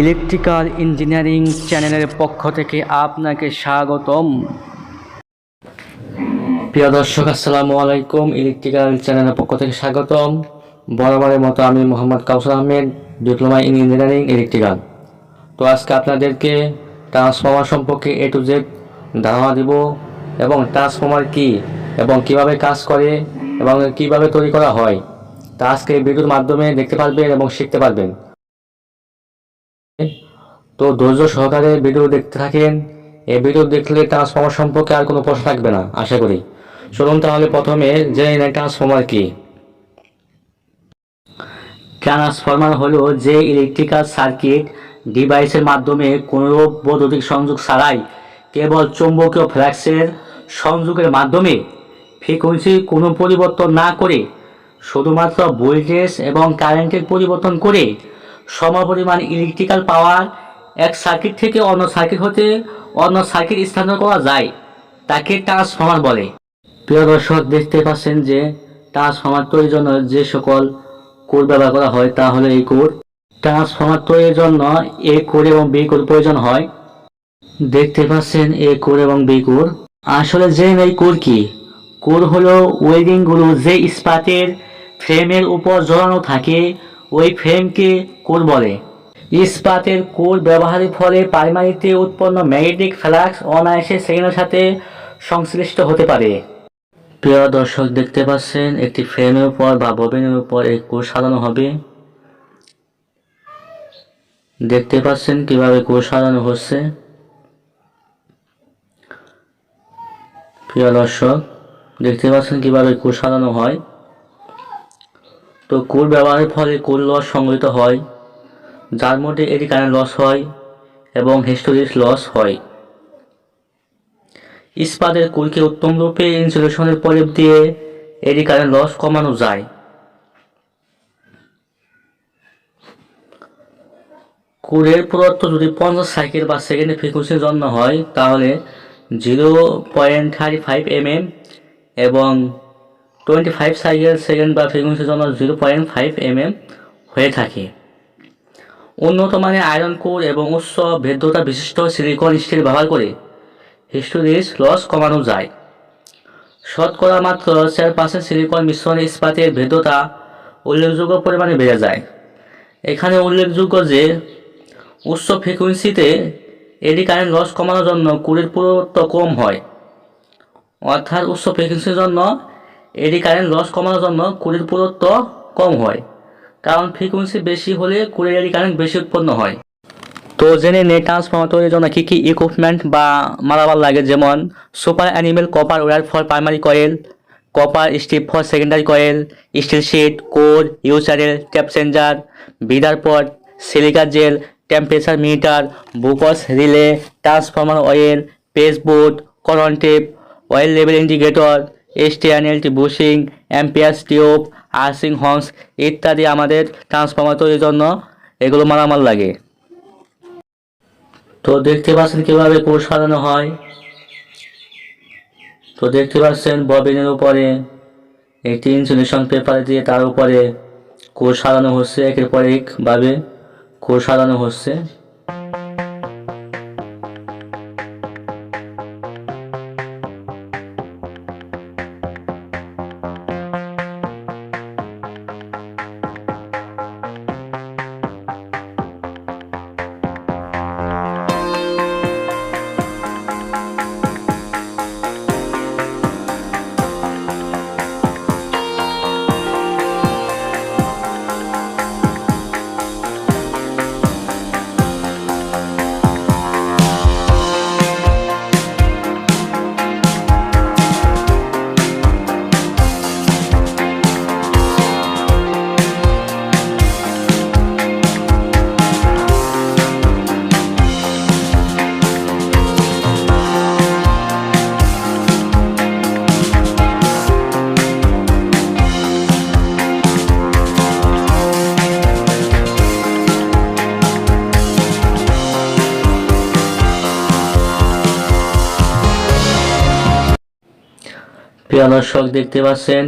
Electrical engineering চ্যানেলের পক্ষ থেকে আপনাকে স্বাগতম। প্রিয় দর্শক, আসসালামু আলাইকুম। ইলেকট্রিক্যাল চ্যানেলের পক্ষ থেকে স্বাগতম। বরাবরের মতো আমি Mohammad Kawsar Ahmed, diploma in engineering electrical. তো আজকে আপনাদেরকে ট্রান্সফর্মার সম্পর্কে A to Z ধারণা দিব এবং ট্রান্সফর্মার কি এবং কিভাবে কাজ করে এবং কিভাবে তৈরি করা হয় তা আজকে এই ভিডিওর মাধ্যমে দেখতে পারবেন এবং শিখতে পারবেন। তো ধৈর্য সহকারে ভিডিও দেখতে থাকেন। এই ভিডিও দেখলে ট্রান্সফর্মার সম্পর্কে আর কোনো প্রশ্ন থাকবে না আশা করি। চলুন তাহলে প্রথমে জেনে নেই ট্রান্সফর্মার কি। ট্রান্সফর্মার হলো যে ইলেকট্রিক্যাল সার্কিট ডিভাইসের মাধ্যমে কোনো বৈদ্যুতিক সংযোগ ছাড়াই কেবল চৌম্বকীয় ফ্লাক্সের সংযোগের মাধ্যমে ফ্রিকোয়েন্সি কোনো পরিবর্তন না করে শুধুমাত্র ভোল্টেজ এবং কারেন্টের পরিবর্তন করে সমপরিমাণ ইলেকট্রিক্যাল পাওয়ার এক সার্কিট থেকে অন্য সার্কিট হতে অন্য সার্কিট স্থানান্তর করা যায়, তাকে ট্রান্সফর্মার বলে। প্রিয় দর্শক, দেখতে পাচ্ছেন যে ট্রান্সফর্মার তৈরির জন্য যে সকল কোর ব্যবহার করা হয় তা হলো এই কোর। ট্রান্সফর্মার তৈরির জন্য A কোর এবং B কোর প্রয়োজন হয়। দেখতে পাচ্ছেন A কোর এবং B কোর। আসলে যে এই কোর কি? কোর হলো ওয়েল্ডিংগুলো যে ইস্পাতের ফ্রেমের উপর জড়ানো থাকে ওই ফ্রেমকে কোর বলে। ইস্পাতের কোর ব্যবহারের ফলে প্রাইমারিতে উৎপন্ন ম্যাগনেটিক ফ্লাক্স অনায়াসে সেকেন্ডের সাথে সংশ্লিষ্ট হতে পারে। প্রিয় দর্শক, দেখতে পাচ্ছেন একটি ফ্রেমের উপর বা ববিনের উপর এই কোর সাজানো হবে। দেখতে পাচ্ছেন কিভাবে কোর সাজানো হচ্ছে। প্রিয় দর্শক, দেখতে পাচ্ছেন কিভাবে কোর সাজানো হয়। তো কোর ব্যবহারের ফলে কোর লস সংঘটিত হয়, যার মধ্যে এডি কারেন্ট লস হয় এবং হিস্টেরিস লস হয়। ইস্পাতের কোরকে উত্তম রূপে ইনসুলেশনের প্রলেপ দিয়ে এডি কারেন্ট লস কমানো যায়। কোরের পুরুত্ব যদি 50 সাইকেল বা সেকেন্ডে ফ্রিকোয়েন্সির জন্য হয় তাহলে 0.35 mm এবং 25 সাইকেল সেকেন্ড বা ফ্রিকোয়েন্সির জন্য 0.5 mm হয়ে থাকে। উন্নত মানের আয়রন কোর এবং উচ্চ ভেদ্যতা বিশিষ্ট সিলিকন স্টিল ব্যবহার করে হিস্টেরিস লস কমানো যায়। শতকরা মাত্র 4% সিলিকন মিশ্রণে ইস্পাতের ভেদ্যতা উল্লেখযোগ্য পরিমাণে বেড়ে যায়। এখানে উল্লেখযোগ্য যে উচ্চ ফ্রিকোয়েন্সিতে এডি কারেন্ট লস কমানোর জন্য কোরের পুরুত্ব কম হয়, অর্থাৎ উচ্চ ফ্রিকোয়েন্সির জন্য এডি কারেন্ট লস কমানোর জন্য কোরের পুরুত্ব কম হয়, কারণ ফ্রিকোয়েন্সি বেশি হলে কোরের এডি কারেন্ট বেশি উৎপন্ন হয়। তো জেনে নেই ট্রান্সফর্মার তৈরির জন্য কী কী ইকুইপমেন্ট বা মালামাল লাগে, যেমন super enamel copper wire for primary coil, copper strip for secondary coil, steel sheet, core, ইউচারেল, tap changer, breather pot, silica gel, temperature meter, Buchholz relay, transformer oil, page board, cotton tape, oil level indicator, STNLT bushing, amperes tube, arcing horns ইত্যাদি আমাদের transformer তৈরির জন্য এগুলো মালামাল লাগে। তো দেখতে পাচ্ছেন কিভাবে কোর সাজানো হয়। তো দেখতে পাচ্ছেন ববিনের উপরে একটি ইনসুলেশন পেপার দিয়ে তার উপরে কোর সাজানো হচ্ছে, একের পর এক ভাবে কোর সাজানো হচ্ছে। প্রিয় দর্শক, দেখতে পাচ্ছেন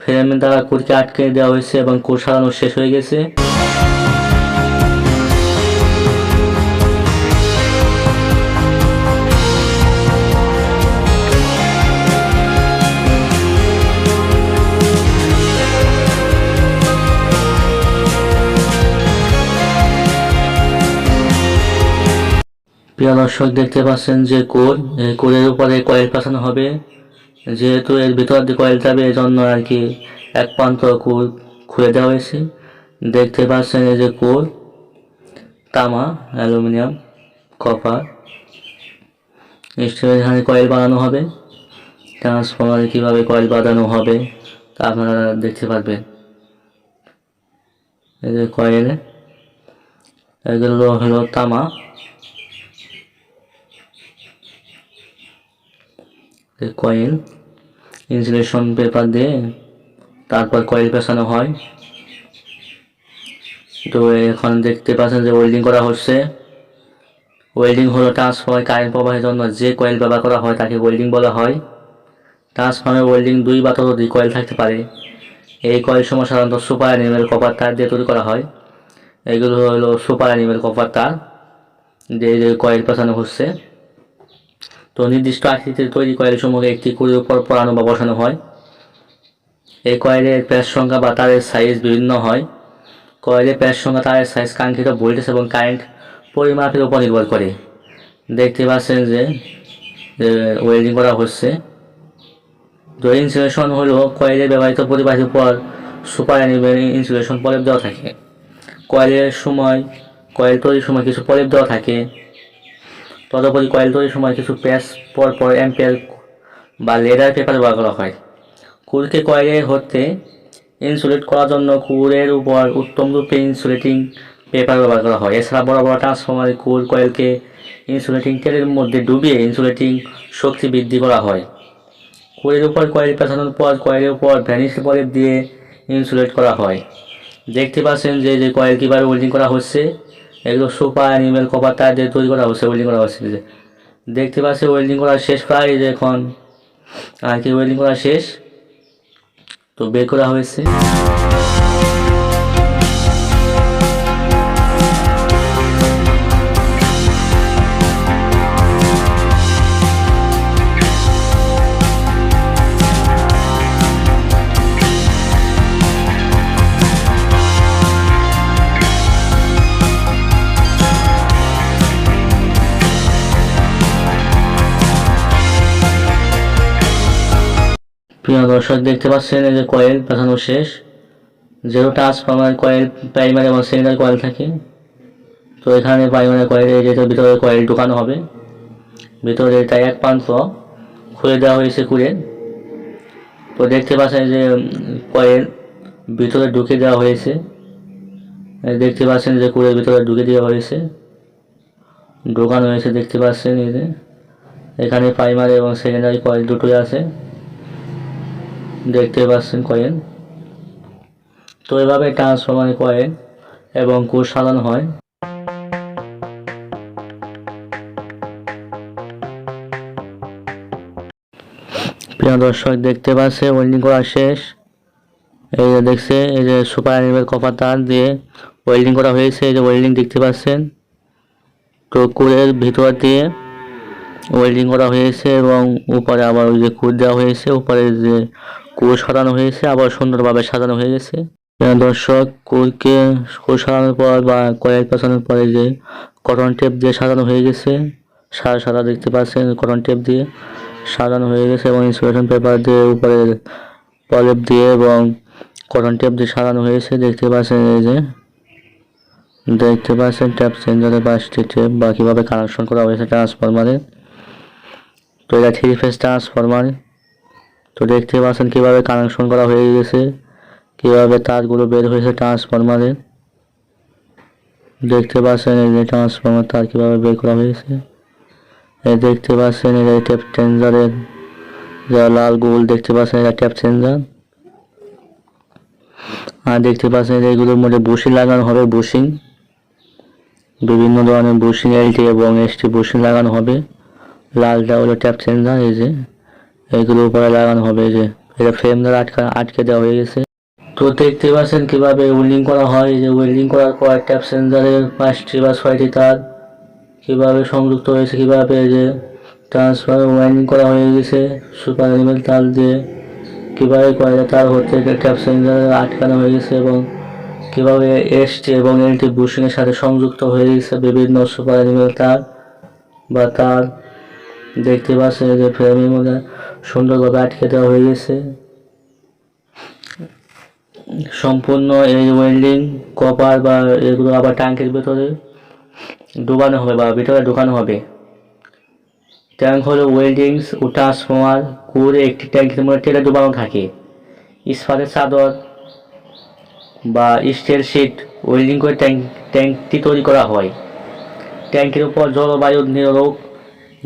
ফ্রেমের দ্বারা কোরকে আটকে দেওয়া হয়েছে এবং কোর সারানো শেষ হয়ে গেছে। প্রিয় দর্শক দেখতে পাচ্ছেন যে কোর, এই কোরের উপরে কয়েল পাঠানো হবে। যেহেতু এর ভিতর দিয়ে কয়েল যাবে এজন্য আর কি এক প্রান্ত কোর খুলে দেওয়া হয়েছে। দেখতে পাচ্ছেন এই যে কোর, তামা, অ্যালুমিনিয়াম, কপার, স্টিলের এখানে কয়েল বানানো হবে। ট্রান্সফরমারে কীভাবে কয়েল বাঁধানো হবে তা আপনারা দেখতে পারবেন। এই যে কয়েল, এগুলো হলো তামা, কয়েল ইনসুলেশন পেপার দিয়ে তারপর কয়েল পেছানো হয়। তো এখন দেখতে পাচ্ছেন যে ওয়েল্ডিং করা হচ্ছে। ওয়েল্ডিং হলো ট্রান্সফরমার কারেন্ট প্রবাহের জন্য যে কয়েল ব্যবহার করা হয় তাকে ওয়েল্ডিং বলা হয়। ট্রান্সফরমার ওয়েল্ডিং 2 বা ততোধিক কয়েল থাকতে পারে। এই কয়েল সমূহ সাধারণত সুপার অ্যানিমেল কপার তার দিয়ে তৈরি করা হয়। এগুলো হলো সুপার অ্যানিমেল কপার তার দিয়ে কয়েল পেছানো হচ্ছে। তো নির্দিষ্ট আকৃতির তৈরি কয়েল সমূহকে একটি কুড়ির উপর পরানো বা বসানো হয়। এই কয়েলের প্যাচ সংখ্যা বা তারের সাইজ বিভিন্ন হয়। কয়েলের প্যাচ সংখ্যা, তারের সাইজ কাঙ্ক্ষিত ভোল্টেজ এবং কারেন্ট পরিমাপের উপর নির্ভর করে। দেখতে পাচ্ছেন যে ওয়েল্ডিং করা হচ্ছে। তো ইনসুলেশন হলো কয়েলের ব্যবহৃত পরিবাহীর উপর সুপার অ্যানিমেল ইনসুলেশন প্রলেপ দেওয়া থাকে। কয়েল তৈরির সময় কিছু প্রলেপ দেওয়া থাকে। তদুপরি কয়েল তৈরির সময় কিছু প্যাচ পর অ্যাম্পিয়ার বা লেদার পেপার ব্যবহার করা হয়। কুলকে কয়েলের হতে ইনসুলেট করার জন্য কুলের উপর উত্তম রূপে ইনসুলেটিং পেপার ব্যবহার করা হয়। এছাড়া বড় বড় ট্রান্সফরমারে কুল কয়েলকে ইনসুলেটিং তেলের মধ্যে ডুবিয়ে ইনসুলেটিং শক্তি বৃদ্ধি করা হয়। কুলের উপর কয়েল পেঁচানোর পর কয়েলের উপর ভ্যানিশ প্রলেপ দিয়ে ইনসুলেট করা হয়। দেখতে পাচ্ছেন যে কয়েল কীভাবে ওয়েল্ডিং করা হচ্ছে। এগুলো সুপার অ্যানিমেল কপার তার দিয়ে তৈরি করা হচ্ছে, ওয়েল্ডিং করা হচ্ছে। দেখতে পাচ্ছি ওয়েল্ডিং করা শেষ প্রায়, এখন আর কি ওয়েল্ডিং করা শেষ। তো বের করা হয়েছে। প্রিয় দর্শক দেখতে পাচ্ছেন এই যে কয়েল পেঁচানো শেষ। যেহেতু ট্রান্সফরমার কয়েল প্রাইমারি এবং সেকেন্ডারি কয়েল থাকে, তো এখানে প্রাইমারি কয়েলে যেটা ভিতরে কয়েল ঢুকানো হবে। ভিতরে তাই এক প্রান্ত খুলে দেওয়া হয়েছে কুলে। তো দেখতে পাচ্ছেন যে কয়েল ভিতরে ঢুকে দেওয়া হয়েছে। দেখতে পাচ্ছেন যে কুলের ভিতরে ঢুকে দেওয়া হয়েছে, ঢোকানো হয়েছে। দেখতে পাচ্ছেন এই যে এখানে প্রাইমারি এবং সেকেন্ডারি কয়েল দুটোই আছে। দেখতে পাচ্ছেন কয়েল। তো এভাবে ট্রান্সফরমারে কয়েল এবং কোর সাজানো হয়। প্রিয় দর্শক দেখতে পাচ্ছে ওয়েল্ডিং করা শেষ। এই যে দেখছে এই যে সুপার অ্যানিমেল কপার তার দিয়ে ওয়েল্ডিং করা হয়েছে। এই যে ওয়েল্ডিং দেখতে পাচ্ছেন। তো কোরের ভিতর দিয়ে ওয়েল্ডিং করা হয়েছে এবং উপরে আবার ওই যে কোর দেওয়া হয়েছে। উপরে যে কোর সাজানো হয়েছে আবার সুন্দরভাবে সাজানো হয়ে গেছে। দর্শক কোর সাজানোর পর বা কয়েল পেঁচানোর পরে যে কটন টেপ দিয়ে সাজানো হয়ে গেছে। সাদা দেখতে পাচ্ছেন, কটন টেপ দিয়ে সাজানো হয়ে গেছে এবং ইনসুলেশন পেপার দিয়ে উপরে প্রলেপ দিয়ে এবং কটন টেপ দিয়ে সাজানো হয়েছে। দেখতে পাচ্ছেন এই যে দেখতে পাচ্ছেন ট্যাপ চেঞ্জারের 5টি টেপ বা কীভাবে কানেকশন করা হয়েছে ট্রান্সফরমারে। তো এটা 3 ফেজ ট্রান্সফরমার। তো দেখতে পাচ্ছেন কীভাবে কানেকশন করা হয়ে গেছে, কীভাবে তারগুলো বের হয়েছে ট্রান্সফরমারে। দেখতে পাচ্ছেন এই যে ট্রান্সফরমার তার কীভাবে বের করা হয়েছে। এই দেখতে পাচ্ছেন এই যে ট্যাপ চেঞ্জারের যা লাল গোল দেখতে পাচ্ছেন এটা ট্যাপ চেঞ্জার। আর দেখতে পাচ্ছেন এগুলোর মধ্যে বুশিং লাগানো হবে। বুশিং বিভিন্ন ধরনের বুশিং, এলটি এবং এসটি বুশিং লাগানো হবে। লালটা হলো ট্যাপ চেঞ্জার। এই যে এইগুলোর উপরে লাগানো হবে। এই যে এটা ফ্রেম দ্বারা আটকে দেওয়া হয়ে গেছে। তো দেখতে পাচ্ছেন কীভাবে ওয়েল্ডিং করা হয়। যে ওয়েল্ডিং করার পর ট্যাপ চেঞ্জারের 5টি বা 6টি তার কীভাবে সংযুক্ত হয়েছে, কীভাবে যে ট্রান্সফরমার ওয়েল্ডিং করা হয়ে গেছে সুপার অ্যানিমেল তার দিয়ে, কীভাবে কয়েলের তার হচ্ছে ট্যাপ চেঞ্জারে আটকানো হয়ে গেছে এবং কীভাবে এসটি এবং এলটি বুশিংয়ের সাথে সংযুক্ত হয়ে গেছে বিভিন্ন সুপার অ্যানিমেল তার। বা তার দেখতে পাচ্ছেন যে ফ্রেমের মধ্যে সুন্দরভাবে আটকে দেওয়া হয়ে গেছে। সম্পূর্ণ এই ওয়েল্ডিং কপার বা এগুলো আবার ট্যাঙ্কের ভিতরে ডুবানো হবে বা ভিতরে ঢুকানো হবে। ট্যাঙ্ক হলো ওয়েল্ডিংস ও ট্রান্সফর্মার করে একটি ট্যাঙ্কের মধ্যে টেনে ডুবানো থাকে। ইস্পাতের চাদর বা স্টিল শিট ওয়েল্ডিং করে ট্যাঙ্কটি তৈরি করা হয়। ট্যাঙ্কের উপর জলবায়ু নিরোধক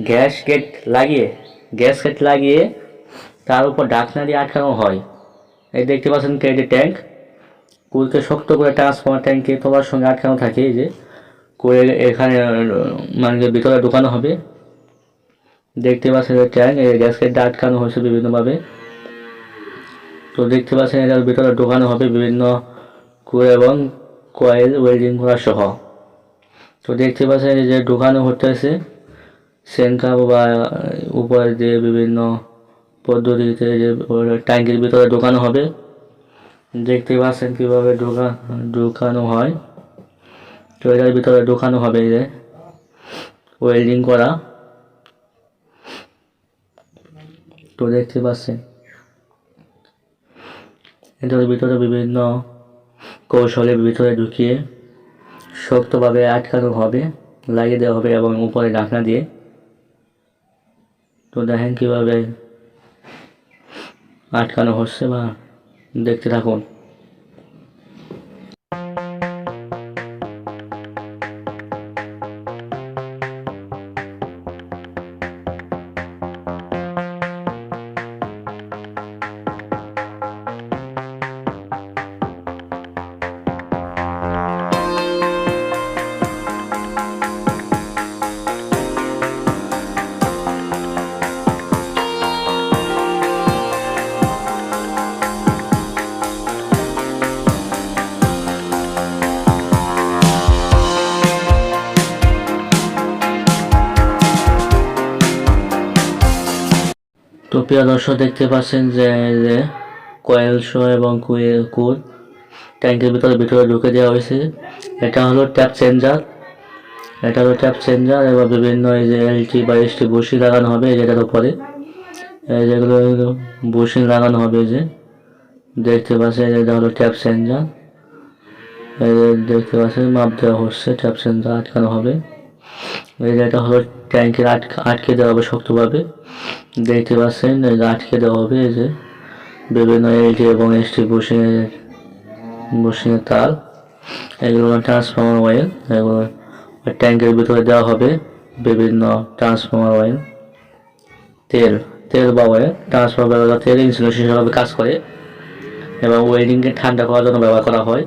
গ্যাসকেট লাগিয়ে তার উপর ঢাকনা দিয়ে আটকানো হয়। এই দেখতে পাচ্ছেন এই ট্যাঙ্ক কুলকে শক্ত করে ট্রান্সফর্মার ট্যাঙ্কে তোলার সঙ্গে আটকানো থাকে। এই যে করে এখানে মানে ভিতরে ঢোকানো হবে। দেখতে পাচ্ছেন ট্যাঙ্ক এই গ্যাসকেট আটকানো হয়েছে বিভিন্নভাবে। তো দেখতে পাচ্ছেন এটার ভিতরে ঢোকানো হবে বিভিন্ন করে এবং কয়েল ওয়েল্ডিং করা সহ। তো দেখতে পাচ্ছেন যে ঢোকানো হতেছে সেনকাপ বা উপরে দিয়ে বিভিন্ন পদ্ধতিতে যে ট্যাঙ্কের ভিতরে ঢোকানো হবে। দেখতে পাচ্ছেন কীভাবে ঢোকানো হয়। তো এটার ভিতরে ঢোকানো হবে যে ওয়েল্ডিং করা। তো দেখতে পাচ্ছেন এটার ভিতরে বিভিন্ন কৌশলের ভিতরে ঢুকিয়ে শক্তভাবে আটকানো হবে, লাগিয়ে দেওয়া হবে এবং উপরে ঢাকনা দিয়ে। তো দেখেন কীভাবে আটকানো হচ্ছে বা দেখতে থাকুন। তো প্রিয় দর্শক দেখতে পাচ্ছেন যে কয়েল শো এবং কুল ট্যাঙ্কের ভিতরে ঢুকে দেওয়া হয়েছে। এটা হলো ট্যাপ চেঞ্জার। এবং বিভিন্ন এই যে এলটি বা এসটি বুশিং লাগানো হবে যেটার উপরে যেগুলো বুশিং লাগানো হবে। যে দেখতে পাচ্ছেন এটা হলো ট্যাপ চেঞ্জার। দেখতে পাচ্ছেন মাপ দেওয়া হচ্ছে, ট্যাপ চেঞ্জার আটকানো হবে। এটা হলো ট্যাঙ্কের আটকে দেওয়া হবে শক্তভাবে। দেখতে পাচ্ছেন আটকে দেওয়া হবে এই যে বিভিন্ন এলটি এবং এসটি বুশিংয়ের তার। এগুলো ট্রান্সফর্মার অয়েল, এগুলো ট্যাঙ্কের ভিতরে দেওয়া হবে বিভিন্ন ট্রান্সফর্মার অয়েল, তেল বা অয়েল। ট্রান্সফর্মার তেল ইনসুলেশন হিসাবে কাজ করে এবং ওয়েল্ডিংকে ঠান্ডা করার জন্য ব্যবহার করা হয়।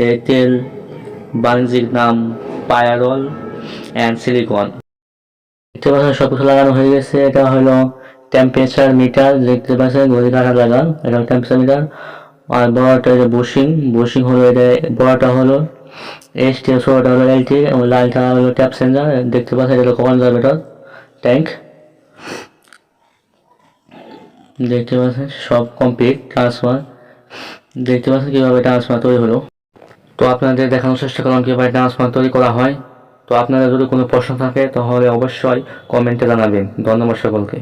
এই তেল বাণিজ্যিক নাম পায়ারল অ্যান্ড সিলিকন। দেখতে পাচ্ছেন সব কিছু লাগানো হয়ে গেছে। এটা হলো টেম্পারেচার মিটার। দেখতে পাচ্ছেন ঘড়ি কাঁটা লাগান, এটা হলো টেম্পারেচার মিটার। আর বড়টা বুশিং হলো এটা, বড়টা হলো এসটি, ছোটটা হলো এলটি এবং লালটা হলো ট্যাপ চেঞ্জার। দেখতে পাচ্ছেন এটা হলো কনজারভেটর ট্যাঙ্ক। দেখতে পাচ্ছেন সব কমপ্লিট ট্রান্সফার। দেখতে পাচ্ছেন কীভাবে ট্রান্সফার তৈরি হলো। তো আপনাদের দেখানোর চেষ্টা করলাম কীভাবে ট্রান্সফার তৈরি করা হয়। তো আপনাদের যদি কোনো প্রশ্ন থাকে তাহলে অবশ্যই কমেন্টে জানাবেন। ধন্যবাদ সকলকে।